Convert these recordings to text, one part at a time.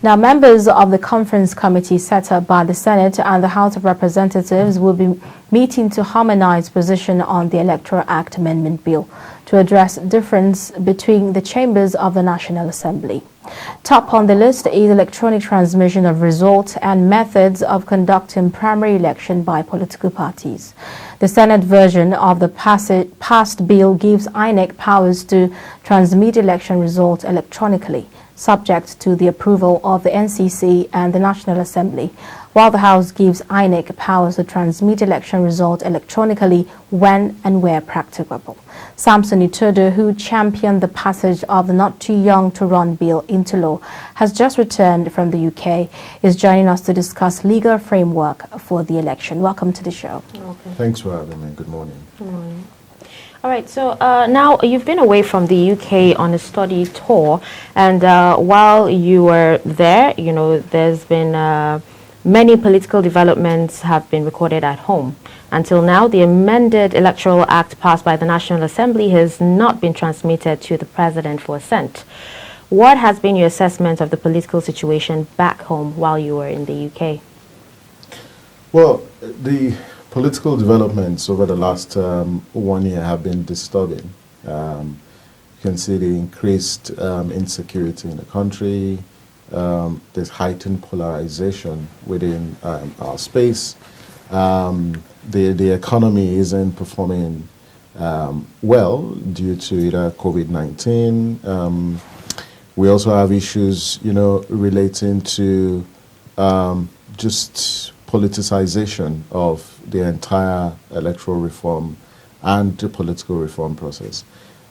Now, members of the conference committee set up by the Senate and the House of Representatives will be meeting to harmonize position on the Electoral Act Amendment Bill to address difference between the chambers of the National Assembly. Top on the list is electronic transmission of results and methods of conducting primary election by political parties. The Senate version of the passed bill gives INEC powers to transmit election results electronically, subject to the approval of the NCC and the National Assembly, while the House gives INEC powers to transmit election results electronically when and where practicable. Samsom Itodo, who championed the passage of the Not Too Young to Run bill into law, has just returned from the UK, is joining us to discuss legal framework for the election. Welcome to the show. Okay. Thanks for having me. Good morning. Good morning. All right, so now you've been away from the UK on a study tour, and while you were there, you know, there's been many political developments have been recorded at home. Until now, the amended Electoral Act passed by the National Assembly has not been transmitted to the President for assent. What has been your assessment of the political situation back home while you were in the UK? Well, the political developments over the last 1 year have been disturbing. You can see the increased insecurity in the country. There's heightened polarization within our space. The economy isn't performing well due to either COVID-19. We also have issues, you know, relating to just politicization of the entire electoral reform and the political reform process.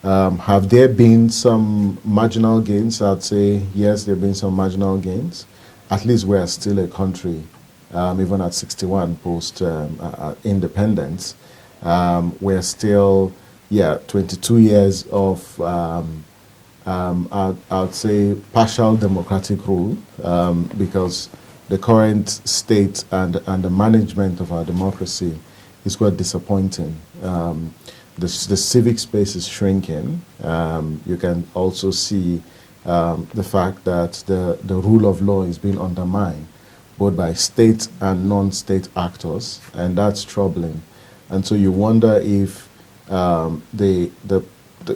Have there been some marginal gains? I'd say yes, there have been some marginal gains. At least we're still a country, even at 61 post independence. We're still, 22 years of, I'd say, partial democratic rule, because the current state and the management of our democracy is quite disappointing. The civic space is shrinking. You can also see the fact that the rule of law is being undermined, both by state and non-state actors, and that's troubling. And so you wonder if the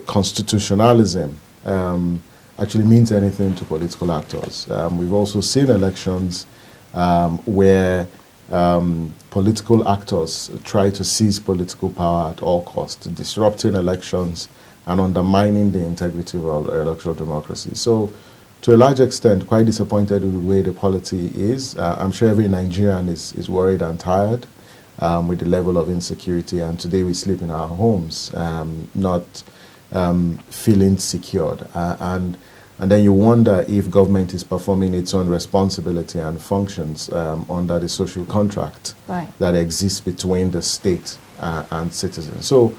constitutionalism actually means anything to political actors. We've also seen elections where political actors try to seize political power at all costs, disrupting elections and undermining the integrity of our electoral democracy. So, to a large extent, quite disappointed with the way the polity is. I'm sure every Nigerian is worried and tired with the level of insecurity, and today we sleep in our homes, not feeling secured. And then you wonder if government is performing its own responsibility and functions under the social contract that exists between the state and citizens. So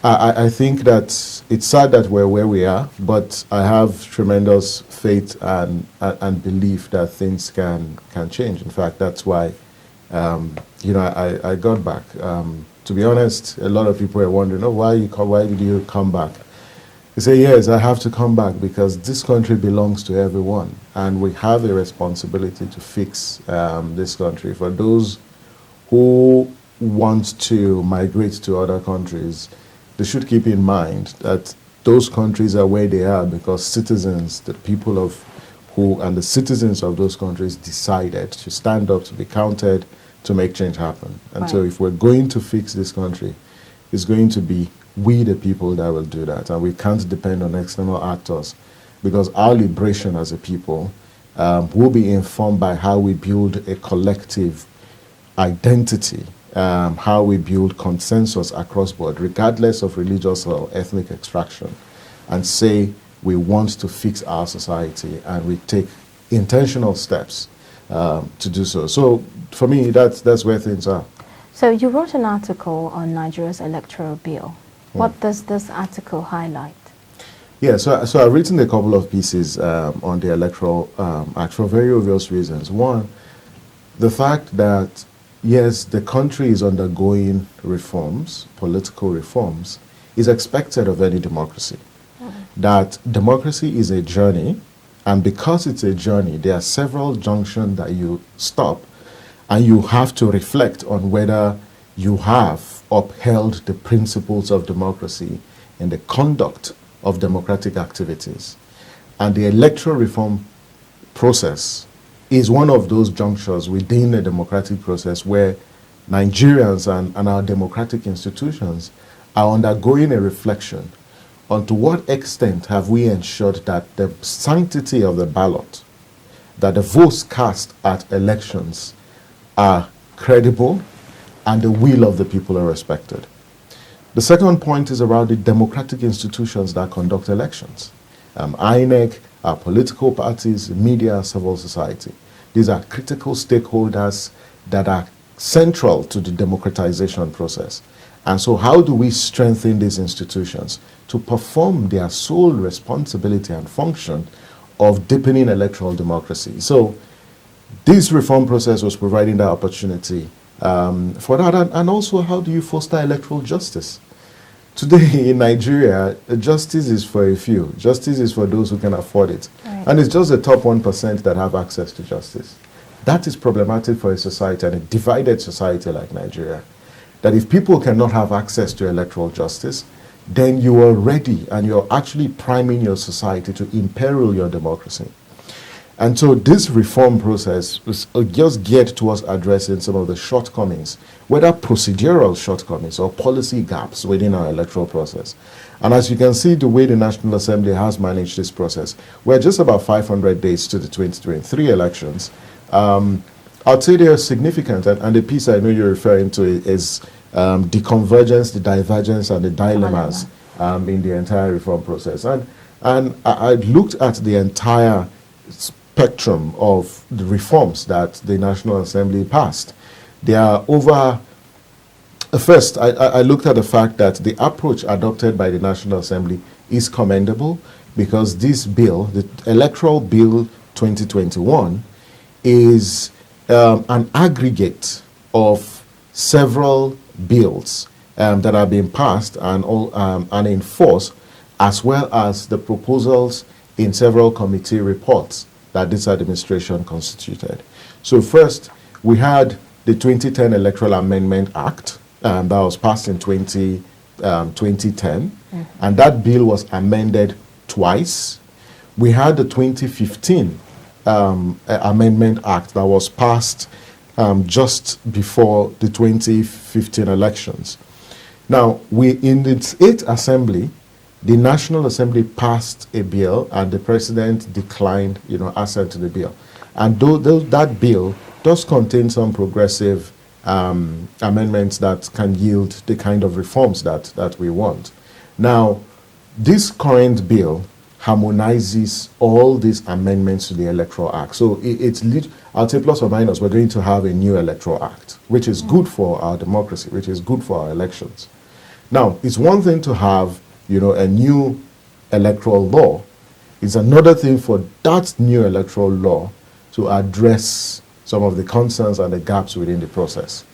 I think that it's sad that we're where we are, but I have tremendous faith and belief that things can change. In fact, that's why I got back. To be honest, a lot of people are wondering, why did you come back? They say, yes, I have to come back because this country belongs to everyone, and we have a responsibility to fix this country. For those who want to migrate to other countries, they should keep in mind that those countries are where they are because citizens, the people and the citizens of those countries decided to stand up, to be counted, to make change happen. And so if we're going to fix this country, it's going to be we the people that will do that, and we can't depend on external actors, because our liberation as a people will be informed by how we build a collective identity, how we build consensus across board, regardless of religious or ethnic extraction, and say we want to fix our society, and we take intentional steps to do so. So for me, that's where things are. So you wrote an article on Nigeria's Electoral Bill. What does this article highlight? Yeah, so I've written a couple of pieces on the Electoral Act for very obvious reasons. One, the fact that, yes, the country is undergoing reforms, political reforms, is expected of any democracy. That democracy is a journey, And because it's a journey, there are several junctions that you stop and you have to reflect on whether you have upheld the principles of democracy in the conduct of democratic activities. And the electoral reform process is one of those junctures within a democratic process where Nigerians and our democratic institutions are undergoing a reflection on to what extent have we ensured that the sanctity of the ballot, that the votes cast at elections are credible and the will of the people are respected. The second point is around the democratic institutions that conduct elections. INEC, our political parties, media, civil society. These are critical stakeholders that are central to the democratization process. And so how do we strengthen these institutions to perform their sole responsibility and function of deepening electoral democracy? So this reform process was providing that opportunity for that. And also, how do you foster electoral justice? Today in Nigeria, justice is for a few. Justice is for those who can afford it. Right. And it's just the top 1% that have access to justice. That is problematic for a society, and a divided society like Nigeria. That if people cannot have access to electoral justice, then you are ready and you're actually priming your society to imperil your democracy. And so this reform process was just geared towards addressing some of the shortcomings, whether procedural shortcomings or policy gaps within our electoral process. And as you can see, the way the National Assembly has managed this process, we're just about 500 days to the 2023 elections. I'd say they are significant, and the piece I know you're referring to is the convergence, the divergence, and the dilemmas in the entire reform process. And I looked at the entire spectrum of the reforms that the National Assembly passed. There are over, first, I looked at the fact that the approach adopted by the National Assembly is commendable, because this bill, the Electoral Bill 2021, is an aggregate of several bills that are being passed and enforced, as well as the proposals in several committee reports that this administration constituted. So first, we had the 2010 Electoral Amendment Act that was passed in 2010, and that bill was amended twice. We had the 2015 Amendment Act that was passed just before the 2015 elections. Now, in its 8th assembly, the National Assembly passed a bill, and the president declined, assent to the bill. And that bill does contain some progressive amendments that can yield the kind of reforms that we want. Now, this current bill harmonizes all these amendments to the Electoral Act. So I'll say plus or minus, we're going to have a new Electoral Act, which is good for our democracy, which is good for our elections. Now, it's one thing to have a new electoral law. It's another thing for that new electoral law to address some of the concerns and the gaps within the process.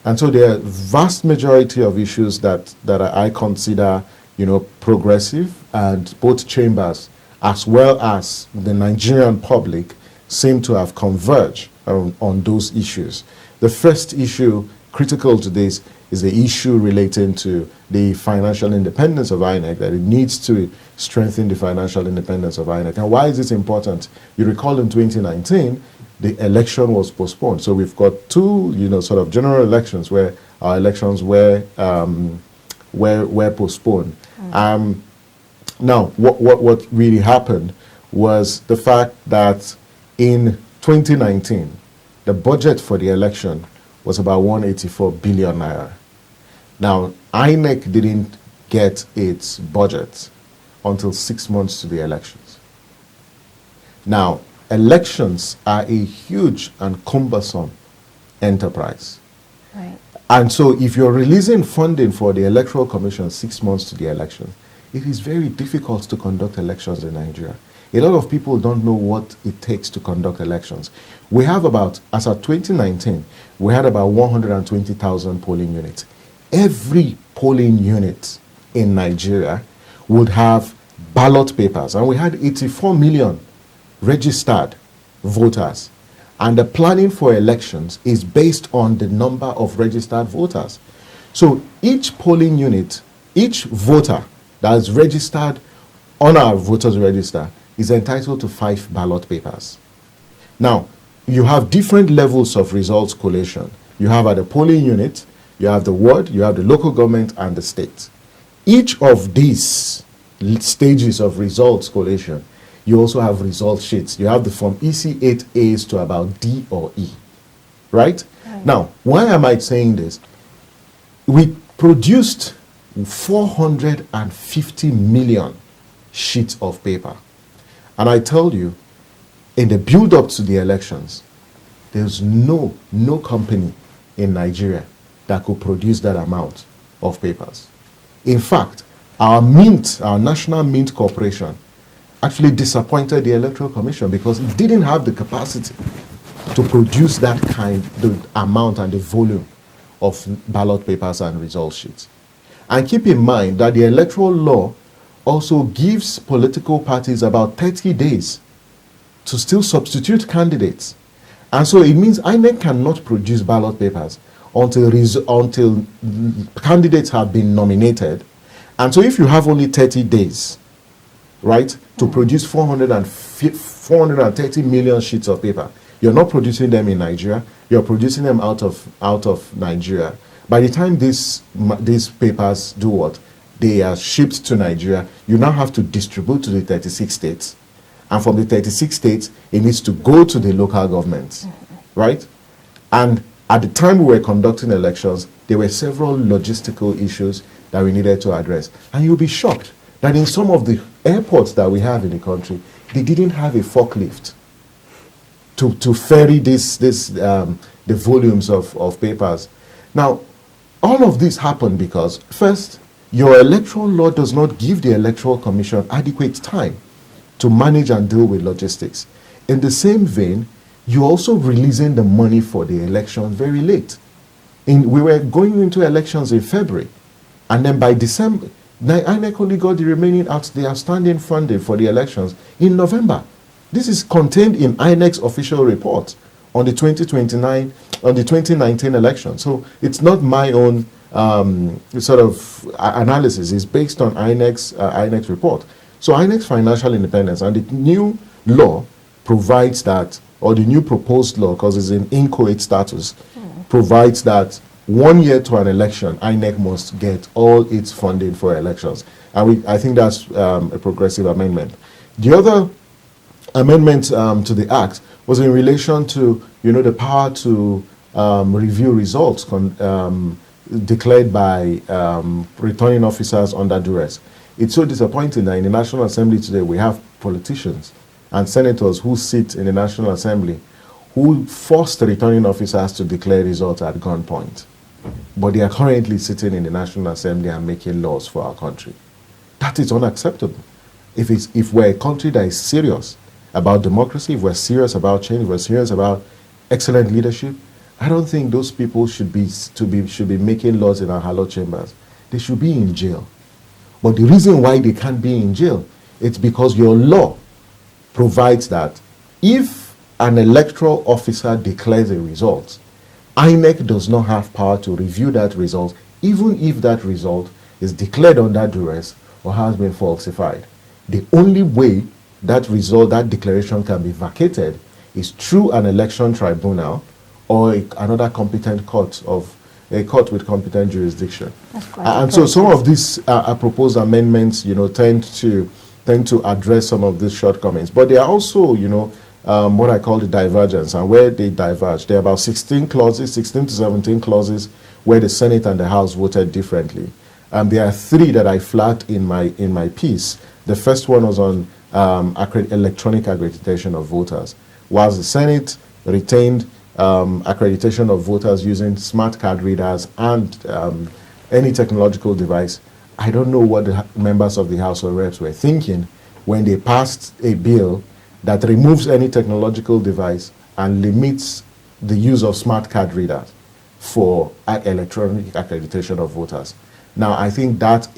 And so there are vast majority of issues that I consider, progressive, and both chambers as well as the Nigerian public seem to have converged on those issues. The first issue critical to this is the issue relating to the financial independence of INEC, that it needs to strengthen the financial independence of INEC. And why is this important? You recall in 2019, the election was postponed. So we've got two, sort of general elections where our elections were postponed. Now, what really happened was the fact that in 2019, the budget for the election was about 184 billion naira. Now, INEC didn't get its budget until 6 months to the elections. Now, elections are a huge and cumbersome enterprise. Right. And so if you're releasing funding for the Electoral Commission 6 months to the election, it is very difficult to conduct elections in Nigeria. A lot of people don't know what it takes to conduct elections. We have as of 2019, we had about 120,000 polling units. Every polling unit in Nigeria would have ballot papers, and we had 84 million registered voters. And the planning for elections is based on the number of registered voters. So each polling unit, each voter that is registered on our voters register is entitled to 5 ballot papers. Now, you have different levels of results collation. You have at the polling unit, you have the ward, you have the local government, and the state. Each of these stages of results collation, you also have result sheets. You have the from EC8As to about D or E, right? Now, why am I saying this? We produced 450 million sheets of paper. And I tell you, in the build-up to the elections, there's no company in Nigeria that could produce that amount of papers. In fact, our mint, our National Mint Corporation, actually disappointed the Electoral Commission because it didn't have the capacity to produce that the amount and the volume of ballot papers and result sheets. And keep in mind that the electoral law also gives political parties about 30 days to still substitute candidates. And so it means INEC cannot produce ballot papers until candidates have been nominated. And so if you have only 30 days, right, to produce 430 million sheets of paper, you're not producing them in Nigeria, you're producing them out of Nigeria. By the time these papers do what? They are shipped to Nigeria, you now have to distribute to the 36 states. And from the 36 states, it needs to go to the local governments, right? And at the time we were conducting elections, there were several logistical issues that we needed to address. And you'll be shocked that in some of the airports that we have in the country, they didn't have a forklift to ferry the volumes of papers. Now, all of this happened because, first, your electoral law does not give the Electoral Commission adequate time to manage and deal with logistics. In the same vein, you're also releasing the money for the election very late. We were going into elections in February, and then by December, INEC only got the remaining the outstanding funding for the elections in November. This is contained in INEC's official report on the 2019 election. So it's not my own sort of analysis. It's based on INEC's report. So INEC's financial independence and the new law provides that, or the new proposed law, because it's in inchoate status, provides that 1 year to an election, INEC must get all its funding for elections. And I think that's a progressive amendment. The other amendment to the Act was in relation to, the power to review results declared by returning officers under duress. It's so disappointing that in the National Assembly today we have politicians and senators who sit in the National Assembly who force the returning officers to declare results at gunpoint. But they are currently sitting in the National Assembly and making laws for our country. That is unacceptable. If we're a country that is serious about democracy, if we're serious about change, if we're serious about excellent leadership, I don't think those people should be making laws in our hallowed chambers. They should be in jail. But the reason why they can't be in jail, it's because your law provides that if an electoral officer declares a result, INEC does not have power to review that result, even if that result is declared under duress or has been falsified. The only way that result, that declaration can be vacated is through an election tribunal or another competent court a court with competent jurisdiction. And so some of these proposed amendments, tend to address some of these shortcomings. But they are also, what I call the divergence, and where they diverge. There are about 16 to 17 clauses where the Senate and the House voted differently. There are 3 that I flagged in my piece. The first one was on electronic accreditation of voters. Whilst the Senate retained accreditation of voters using smart card readers and any technological device, I don't know what the members of the House of Reps were thinking when they passed a bill that removes any technological device and limits the use of smart card readers for electronic accreditation of voters. Now, I think that's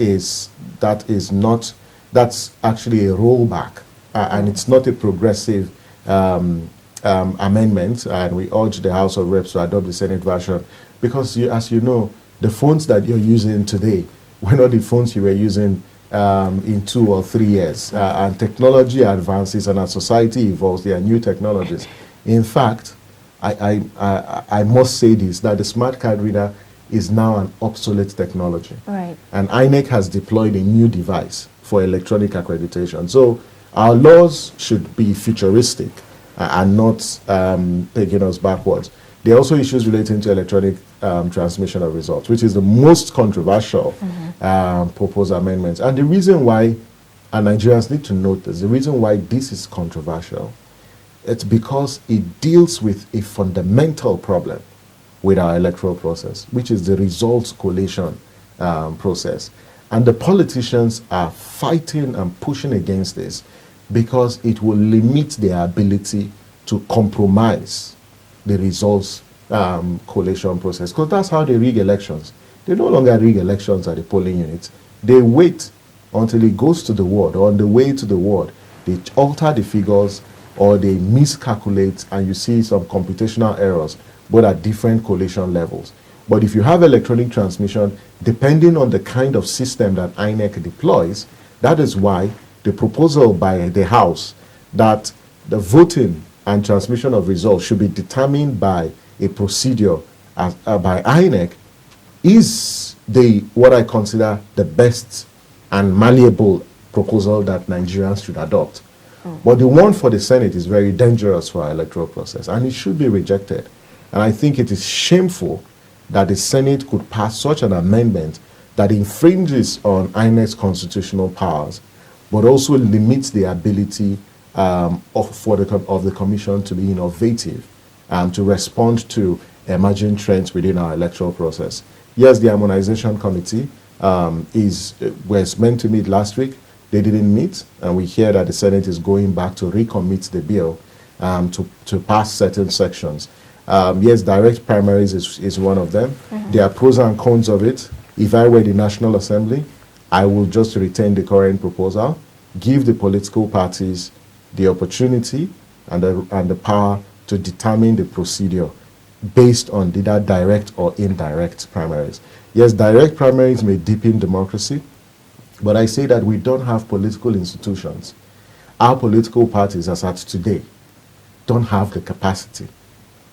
actually a rollback and it's not a progressive amendment, and we urge the House of Reps to adopt the Senate version because, as you know, the phones that you're using today were not the phones you were using in 2 or 3 years. And technology advances, and as society evolves, there are new technologies. In fact, I must say this, that the smart card reader is now an obsolete technology. Right. And INEC has deployed a new device for electronic accreditation. So our laws should be futuristic and not taking us backwards. There are also issues relating to electronic transmission of results, which is the most controversial proposed amendments. And the reason why, and Nigerians need to note this, the reason why this is controversial, it's because it deals with a fundamental problem with our electoral process, which is the results collation process. And the politicians are fighting and pushing against this because it will limit their ability to compromise the results collation process. Because that's how they rig elections. They no longer rig elections at the polling units. They wait until it goes to the ward, or on the way to the ward, they alter the figures or they miscalculate, and you see some computational errors, but at different collation levels. But if you have electronic transmission, depending on the kind of system that INEC deploys, that is why the proposal by the House that the voting and transmission of results should be determined by a procedure by INEC is what I consider the best and malleable proposal that Nigerians should adopt. But the one for the Senate is very dangerous for our electoral process, and it should be rejected. And I think it is shameful that the Senate could pass such an amendment that infringes on INEC's constitutional powers, but also limits the ability of the Commission to be innovative, to respond to emerging trends within our electoral process. Yes, the Harmonization Committee was meant to meet last week. They didn't meet, and we hear that the Senate is going back to recommit the bill to pass certain sections. Yes, direct primaries is one of them. There are pros and cons of it. If I were the National Assembly, I will just retain the current proposal, give the political parties the opportunity and the power to determine the procedure based on either direct or indirect primaries. Yes, direct primaries may deepen democracy, but I say that we don't have political institutions. Our political parties, as at today, don't have the capacity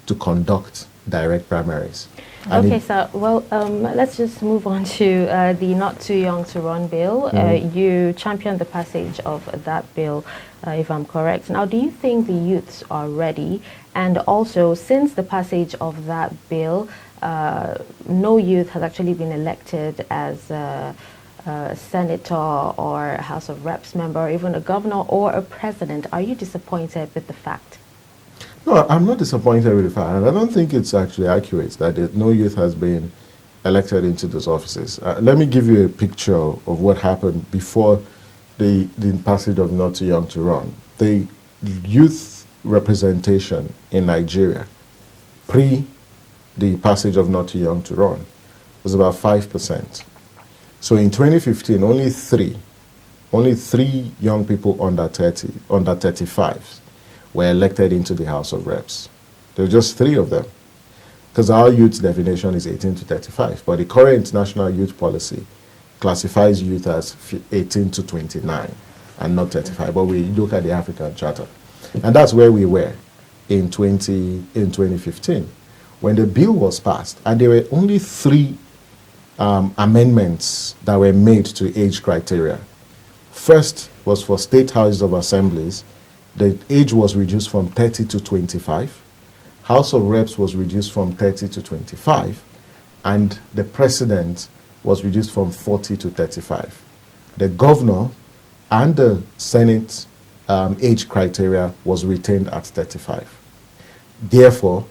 to conduct direct primaries. Okay, so, well, let's just move on to the Not Too Young to Run bill. You championed the passage of that bill, if I'm correct. Now, do you think the youths are ready? And also, since the passage of that bill, no youth has actually been elected as a senator or a House of Reps member, or even a governor or a president. Are you disappointed with the fact? No, I'm not disappointed with the fact, and I don't think it's actually accurate that no youth has been elected into those offices. Let me give you a picture of what happened before the passage of Not Too Young to Run. The youth representation in Nigeria, pre the passage of Not Too Young to Run, was about 5%. So in 2015, only three young people under 35 were elected into the House of Reps. There were just 3 of them, because our youth definition is 18 to 35, but the current national youth policy classifies youth as 18 to 29 and not 35, but we look at the African Charter. And that's where we were in 2015, when the bill was passed, and there were only 3 amendments that were made to age criteria. First was for state houses of assemblies. The age was reduced from 30 to 25. House of Reps was reduced from 30 to 25. And the president was reduced from 40 to 35. The governor and the Senate age criteria was retained at 35. Therefore,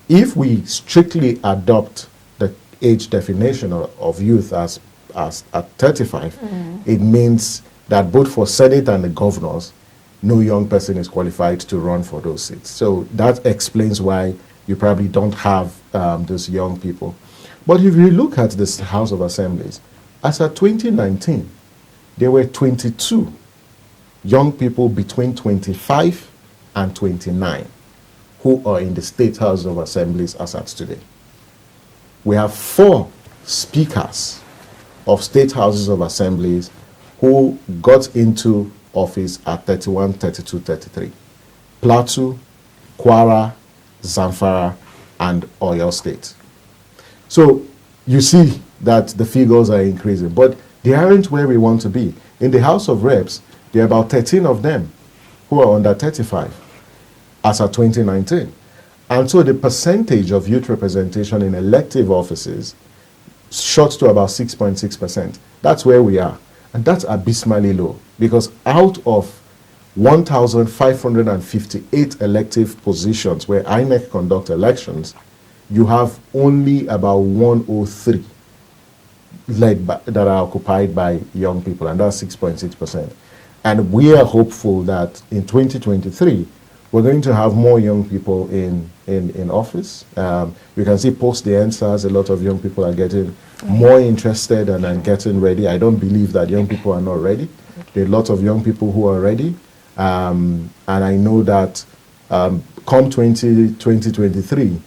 if we strictly adopt the age definition of youth as at 35, it means that both for Senate and the governors, no young person is qualified to run for those seats. So that explains why you probably don't have those young people. But if you look at this House of Assemblies, as of 2019, there were 22 young people between 25 and 29 who are in the State House of Assemblies as at today. We have 4 speakers of State Houses of Assemblies who got into office at 31, 32, 33. Plateau, Kwara, Zamfara, and Oyo State. So you see that the figures are increasing, but they aren't where we want to be. In the House of Reps, there are about 13 of them who are under 35 as of 2019. And so the percentage of youth representation in elective offices shot to about 6.6%. That's where we are. And that's abysmally low, because out of 1,558 elective positions where INEC conduct elections, you have only about 103 that are occupied by young people, and that's 6.6%. And we are hopeful that in 2023, we're going to have more young people in office. You can see post the NSAS, a lot of young people are getting more interested and getting ready. I don't believe that young people are not ready. There are lots of young people who are ready. And I know that come 2023,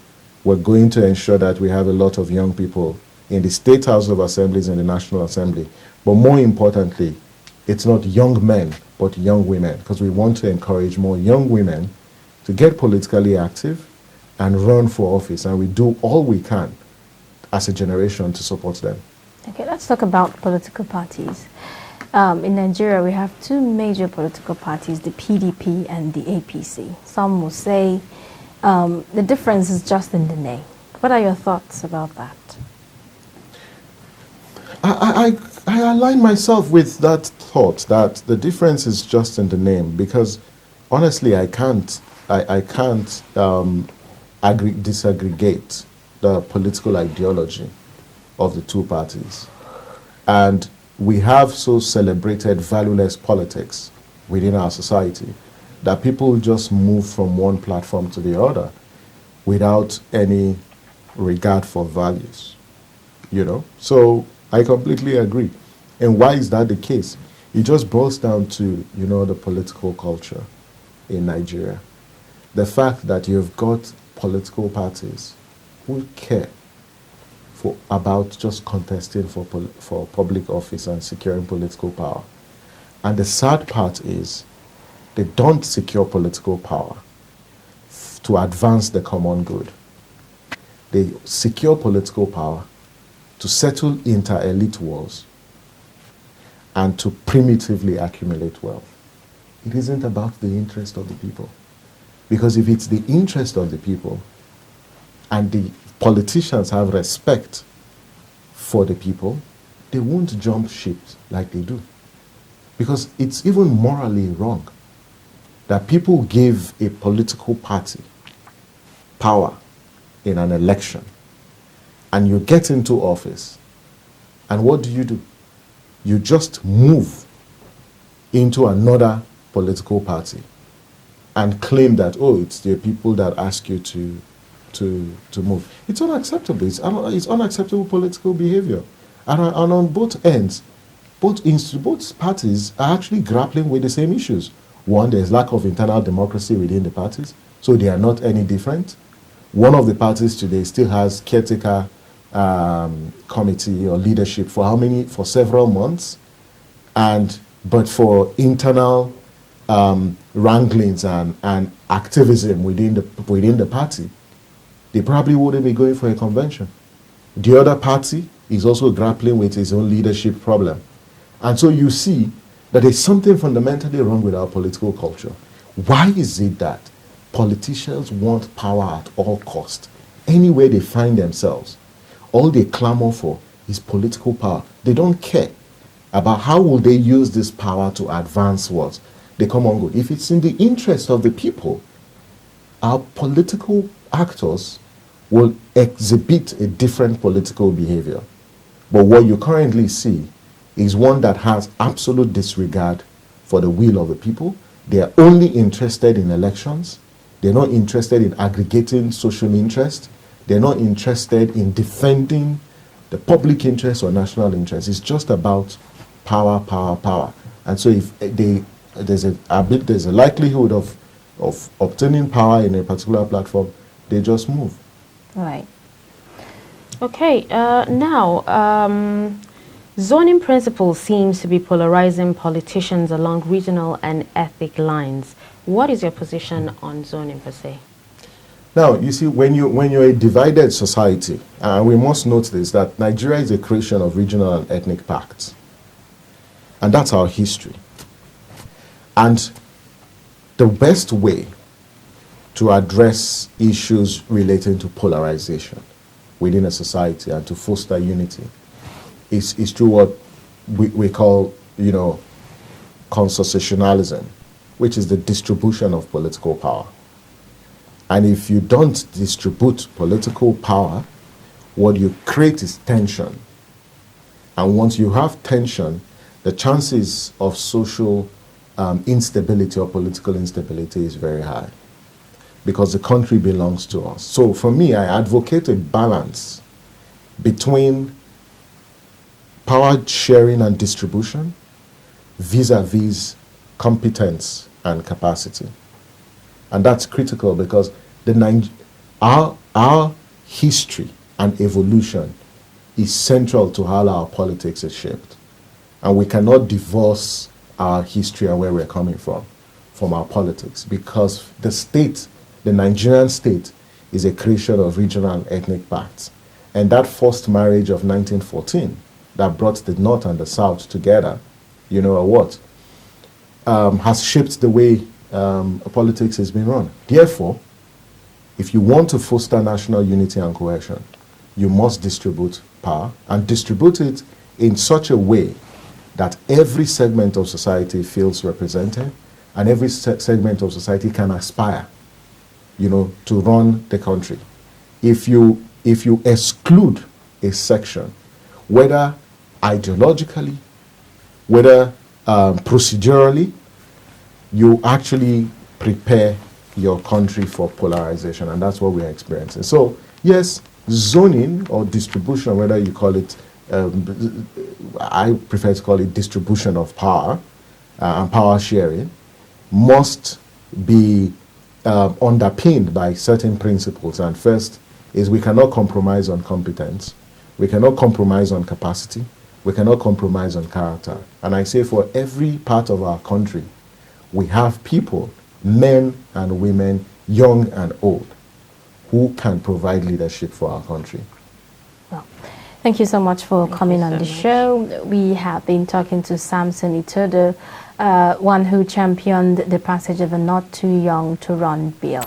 we're going to ensure that we have a lot of young people in the State House of Assemblies and the National Assembly. But more importantly, it's not young men, but young women, because we want to encourage more young women to get politically active and run for office. And we do all we can as a generation to support them. Okay, let's talk about political parties. In Nigeria, we have 2 major political parties, the PDP and the APC. Some will say the difference is just in the name. What are your thoughts about that? I align myself with that thought, that the difference is just in the name, because honestly, I can't disaggregate the political ideology of the 2 parties. And we have so celebrated valueless politics within our society that people just move from one platform to the other without any regard for values, So I completely agree. And why is that the case? It just boils down to, the political culture in Nigeria. The fact that you've got political parties who care about just contesting for public office and securing political power. And the sad part is they don't secure political power to advance the common good. They secure political power to settle inter-elite wars and to primitively accumulate wealth. It isn't about the interest of the people. Because if it's the interest of the people and the politicians have respect for the people, they won't jump ship like they do. Because it's even morally wrong that people give a political party power in an election and you get into office, and what do? You just move into another political party and claim that, it's the people that ask you to move. It's unacceptable. It's unacceptable political behavior. And on both ends, both parties are actually grappling with the same issues. One, there's lack of internal democracy within the parties, so they are not any different. One of the parties today still has caretaker committee or leadership for several months, but for internal wranglings and activism within the party, they probably wouldn't be going for a convention. The other party is also grappling with its own leadership problem. And so you see that there's something fundamentally wrong with our political culture. Why is it that politicians want power at all costs? Anywhere they find themselves, all they clamor for is political power. They don't care about how will they use this power to advance what? The common good. If it's in the interest of the people, our political actors will exhibit a different political behavior. But what you currently see is one that has absolute disregard for the will of the people. They are only interested in elections. They're not interested in aggregating social interest. They're not interested in defending the public interest or national interest. It's just about power, power, power. And so if they there's a likelihood of obtaining power in a particular platform, they just move. Right. Okay, now, zoning principles seems to be polarizing politicians along regional and ethnic lines. What is your position on zoning per se? Now, you see, when you're a divided society, we must note this, that Nigeria is a creation of regional and ethnic pacts. And that's our history. And the best way to address issues relating to polarization within a society and to foster unity is through what we call, constitutionalism, which is the distribution of political power. And if you don't distribute political power, what you create is tension. And once you have tension, the chances of social instability or political instability is very high, because the country belongs to us. So for me, I advocate a balance between power sharing and distribution vis-a-vis competence and capacity. And that's critical because our history and evolution is central to how our politics is shaped. And we cannot divorce our history and where we're coming from our politics, because the Nigerian state is a creation of regional and ethnic pacts. And that forced marriage of 1914 that brought the North and the South together, has shaped the way politics has been run. Therefore, if you want to foster national unity and cohesion, you must distribute power and distribute it in such a way that every segment of society feels represented and every segment of society can aspire, to run the country. If you exclude a section, whether ideologically, whether procedurally, you actually prepare your country for polarization, and that's what we're experiencing. So yes, zoning or distribution, whether you call it, I prefer to call it distribution of power and power sharing, must be underpinned by certain principles. And first is we cannot compromise on competence, we cannot compromise on capacity, we cannot compromise on character. And I say for every part of our country, we have people, men and women, young and old, who can provide leadership for our country. Well, thank you so much for coming on the show. We have been talking to Samsom Itodo, one who championed the passage of a Not Too Young to Run bill.